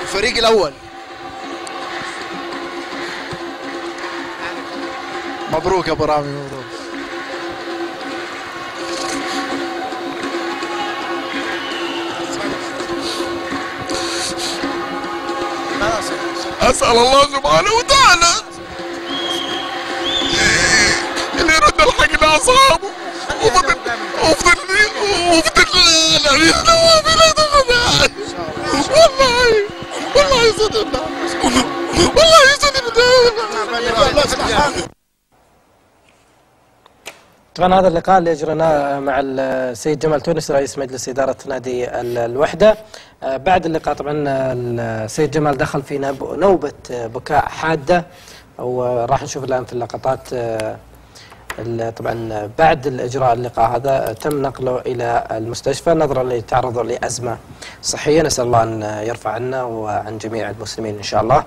الفريق الاول. مبروك يا ابو رامي، مبروك. اسال الله سبحانه وتعالى اللي يرد الحق لاصحابه وفضل العريس نواف لا تفضل. والله يصدقنا، والله يصدقنا. طبعا هذا اللقاء اللي اجريناه مع السيد جمال تونس رئيس مجلس اداره نادي الوحده. بعد اللقاء طبعا السيد جمال دخل في نوبه بكاء حاده، وراح نشوف الان في اللقطات. طبعا بعد الاجراء اللقاء هذا تم نقله الى المستشفى نظرا لتعرضه لازمه صحيه، نسال الله ان يرفع عنا وعن جميع المسلمين ان شاء الله.